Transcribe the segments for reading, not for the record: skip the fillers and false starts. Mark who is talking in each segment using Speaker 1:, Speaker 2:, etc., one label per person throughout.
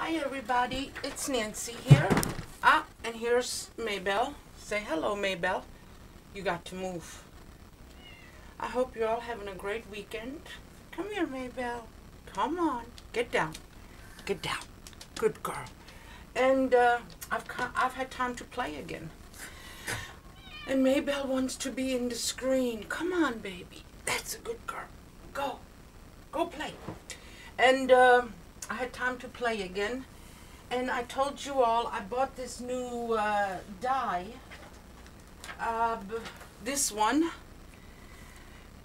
Speaker 1: Hi everybody, it's Nancy here. And here's Maybelle. Say hello, Maybelle. You got to move. I hope you're all having a great weekend. Come here, Maybelle. Come on, get down. Get down. Good girl. And I've had time to play again. And Maybelle wants to be in the screen. Come on, baby. That's a good girl. Go. Go play. And I had time to play again. And I told you all I bought this new die. This one.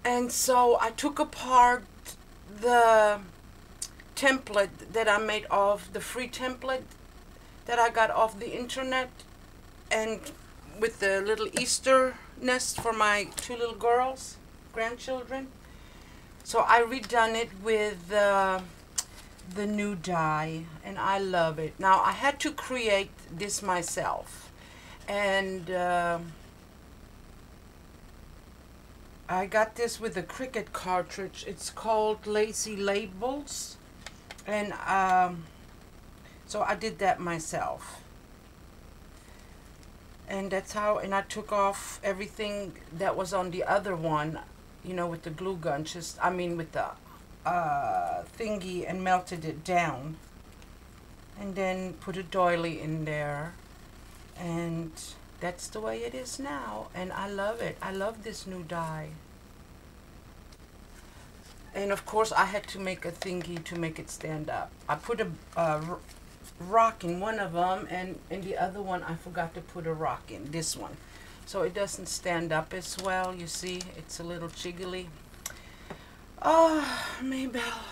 Speaker 1: And so I took apart the template that I made off, the free template that I got off the internet, and with the little Easter nest for my two little girls, grandchildren. So I redone it with the new die, and I love it. Now I had to create this myself, and I got this with a Cricut cartridge. It's called Lazy Labels, and so I did that myself. And that's how, and I took off everything that was on the other one, you know, with the glue gun, with the thingy, and melted it down. And then put a doily in there. And that's the way it is now. And I love it. I love this new die. And of course I had to make a thingy to make it stand up. I put a rock in one of them, and in the other one I forgot to put a rock in, this one. So it doesn't stand up as well, you see, it's a little jiggly. Oh, Maybelle.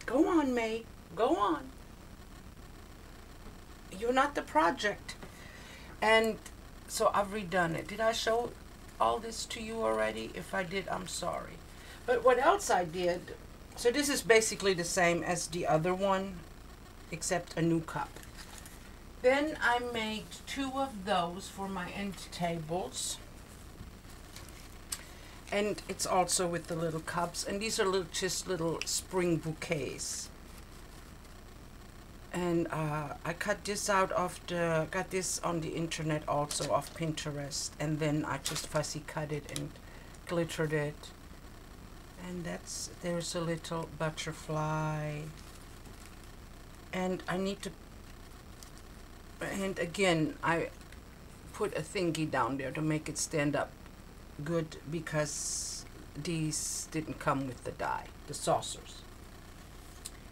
Speaker 1: Go on, May. Go on. You're not the project. And so I've redone it. Did I show all this to you already? If I did, I'm sorry. But what else I did, so this is basically the same as the other one, except a new cup. Then I made two of those for my end tables. And it's also with the little cups. And these are just little spring bouquets. And I cut this out of got this on the internet also, off Pinterest. And then I just fussy cut it and glittered it. And there's a little butterfly. And I need to, and again, I put a thingy down there to make it stand up good, because these didn't come with the die, the saucers.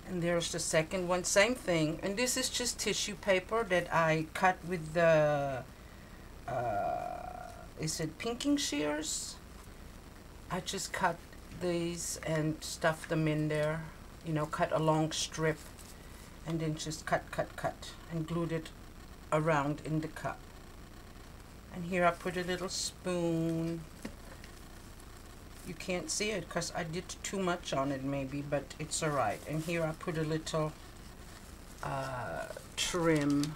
Speaker 1: And there's the second one, same thing. And this is just tissue paper that I cut with the, is it pinking shears? I just cut these and stuffed them in there, you know, cut a long strip. And then just cut, and glued it around in the cup. And here I put a little spoon. You can't see it because I did too much on it maybe, but it's alright. And here I put a little trim.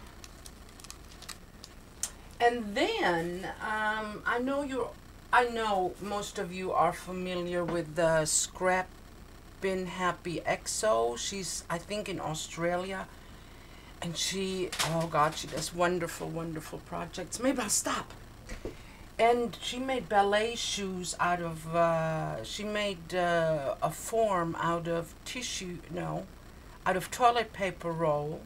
Speaker 1: And then I know most of you are familiar with the Scrap Been Happy XO. She's, I think, in Australia, and she, oh God, she does wonderful projects. Maybe I'll stop. And she made ballet shoes out of she made a form out of out of toilet paper roll,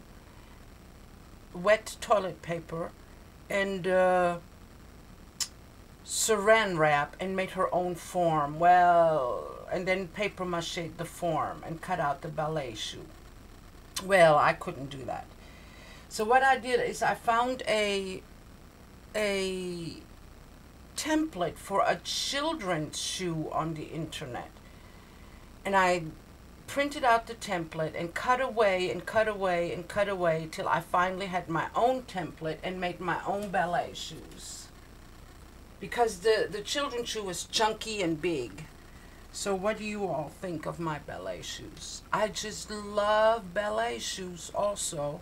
Speaker 1: wet toilet paper, and saran wrap, and made her own form. Well, and then paper mache the form and cut out the ballet shoe. Well, I couldn't do that. So what I did is I found a template for a children's shoe on the internet. And I printed out the template and cut away and cut away and cut away till I finally had my own template and made my own ballet shoes. Because the children's shoe was chunky and big. So what do you all think of my ballet shoes? I just love ballet shoes also.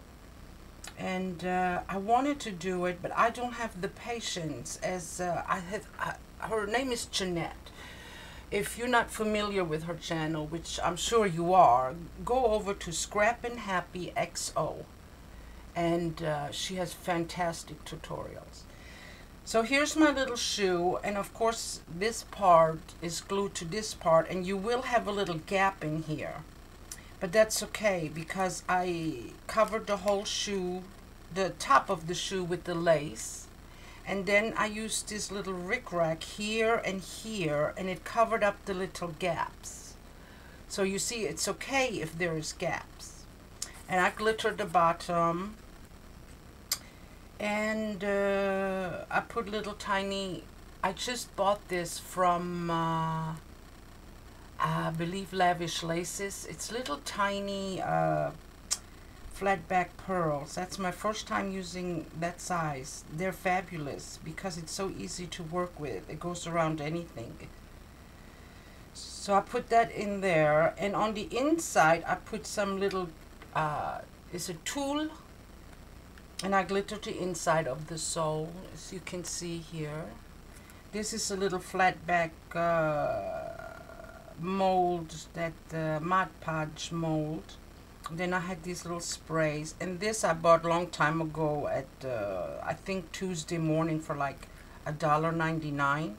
Speaker 1: And I wanted to do it, but I don't have the patience, as her name is Jeanette. If you're not familiar with her channel, which I'm sure you are, go over to Scrappin' Happy XO. and she has fantastic tutorials. So here's my little shoe, and of course this part is glued to this part, and you will have a little gap in here, but that's okay because I covered the whole shoe, the top of the shoe, with the lace, and then I used this little rickrack here and here, and it covered up the little gaps. So you see, it's okay if there is gaps. And I glittered the bottom, and I put little tiny, I just bought this from I believe Lavish Laces. It's little tiny flat back pearls. That's my first time using that size. They're fabulous because it's so easy to work with. It goes around anything. So I put that in there, and on the inside I put some little it's a tulle, and I glittered the inside of the sole, as you can see here. This is a little flat back mold, that Mod Podge mold. Then I had these little sprays, and this I bought a long time ago at I think Tuesday morning for like $1.99.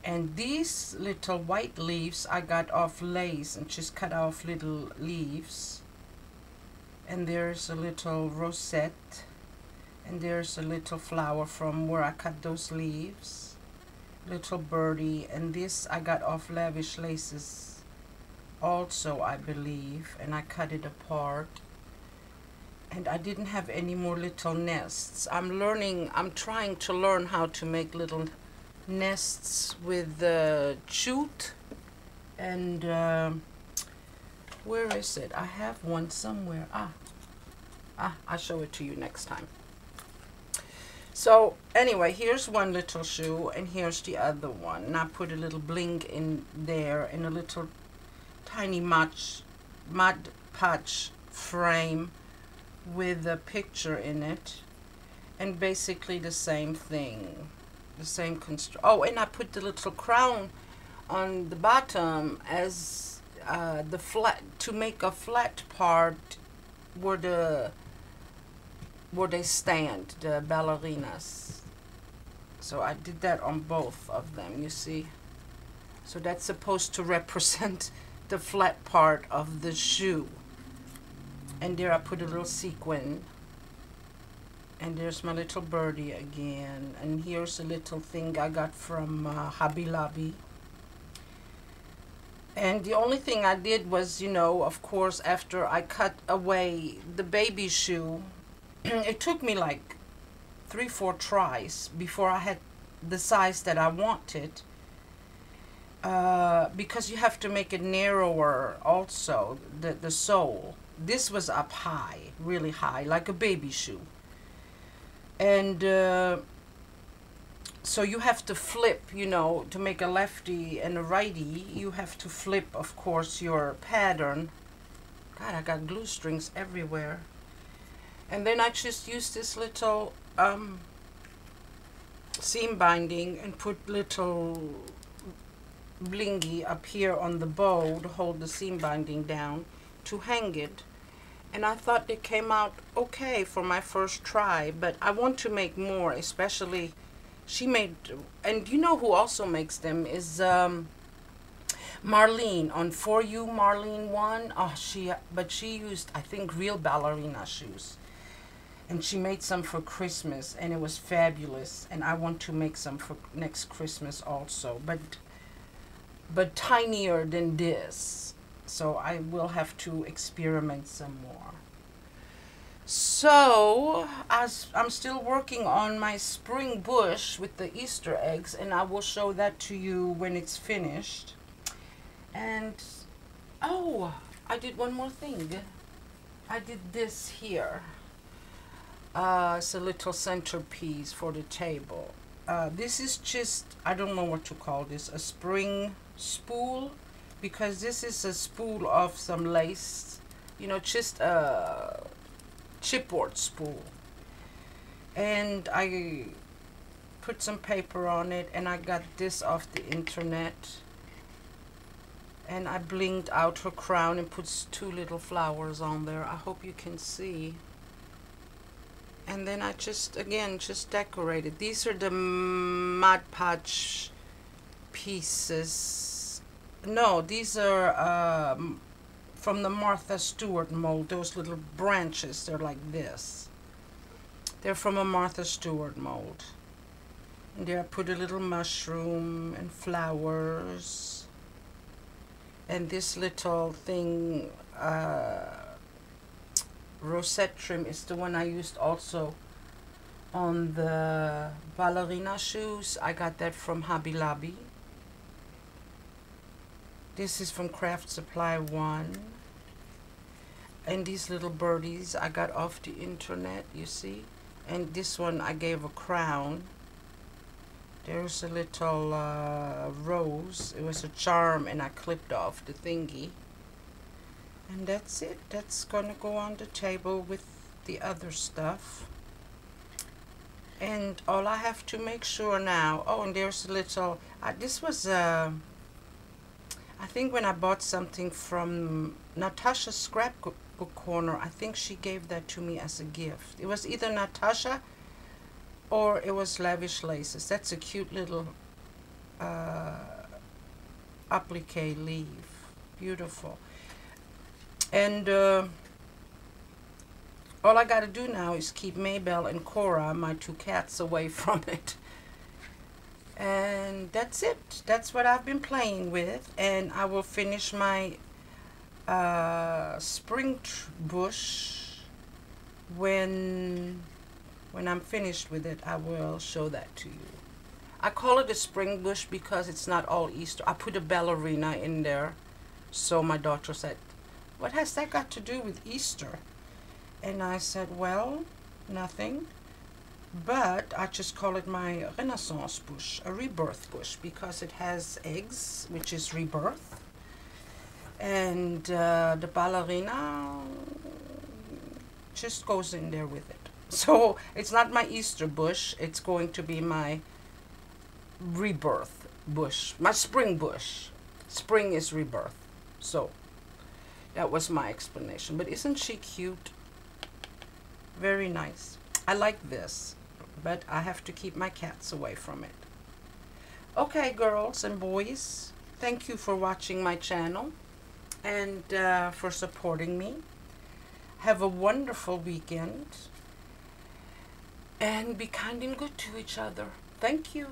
Speaker 1: And these little white leaves I got off Lace, and just cut off little leaves. And there's a little rosette, and there's a little flower from where I cut those leaves, little birdie. And this I got off Lavish Laces also, I believe, and I cut it apart. And I didn't have any more little nests. I'm trying to learn how to make little nests with jute. And where is it? I have one somewhere. I'll show it to you next time. So anyway, here's one little shoe, and here's the other one. And I put a little bling in there, and a little tiny Mod Podge frame with a picture in it, and basically the same thing, the same oh, and I put the little crown on the bottom as the flat, to make a flat part where they stand, the ballerinas. So I did that on both of them, you see. So that's supposed to represent the flat part of the shoe. And there I put a little sequin. And there's my little birdie again. And here's a little thing I got from Hobby Lobby. And the only thing I did was, you know, of course, after I cut away the baby shoe, it took me like 3-4 tries before I had the size that I wanted. Because you have to make it narrower also, the sole. This was up high, really high, like a baby shoe. And so you have to flip, you know, to make a lefty and a righty, you have to flip, of course, your pattern. God, I got glue strings everywhere. And then I just used this little seam binding and put little blingy up here on the bow to hold the seam binding down to hang it. And I thought it came out okay for my first try, but I want to make more, especially she made, and you know who also makes them is Marlene on For You Marlene one. Oh, but she used, I think, real ballerina shoes, and she made some for Christmas, and it was fabulous. And I want to make some for next Christmas also, but tinier than this. So I will have to experiment some more. So I'm still working on my spring bush with the Easter eggs, and I will show that to you when it's finished. And oh, I did one more thing. I did this here. It's a little centerpiece for the table. This is just, I don't know what to call this, a spring spool, because this is a spool of some lace, you know, just a chipboard spool. And I put some paper on it, and I got this off the internet, and I blinged out her crown and put 2 little flowers on there. I hope you can see. And then I just, again, just decorated. These are the Mod Podge pieces. No, these are from the Martha Stewart mold. Those little branches, they're like this. They're from a Martha Stewart mold. And there I put a little mushroom and flowers. And this little thing, rosette trim, is the one I used also on the ballerina shoes. I got that from Hobby Lobby. This is from Craft Supply 1. And these little birdies I got off the internet, you see. And this one I gave a crown. There's a little rose. It was a charm and I clipped off the thingy. And that's it. That's gonna go on the table with the other stuff. And all I have to make sure now, oh, and there's a little, this was, I think when I bought something from Natasha's Scrapbook Corner, I think she gave that to me as a gift. It was either Natasha or it was Lavish Laces. That's a cute little applique leaf. Beautiful. And all I got to do now is keep Maybelle and Cora, my two cats, away from it. And that's it. That's what I've been playing with. And I will finish my spring bush when I'm finished with it. I will show that to you. I call it a spring bush because it's not all Easter. I put a ballerina in there. So my daughter said, "What has that got to do with Easter?" And I said, well, nothing. But I just call it my Renaissance bush, a rebirth bush, because it has eggs, which is rebirth. And the ballerina just goes in there with it. So it's not my Easter bush. It's going to be my rebirth bush, my spring bush. Spring is rebirth. So that was my explanation. But isn't she cute? Very nice. I like this, but I have to keep my cats away from it. Okay, girls and boys, thank you for watching my channel and for supporting me. Have a wonderful weekend and be kind and good to each other. Thank you.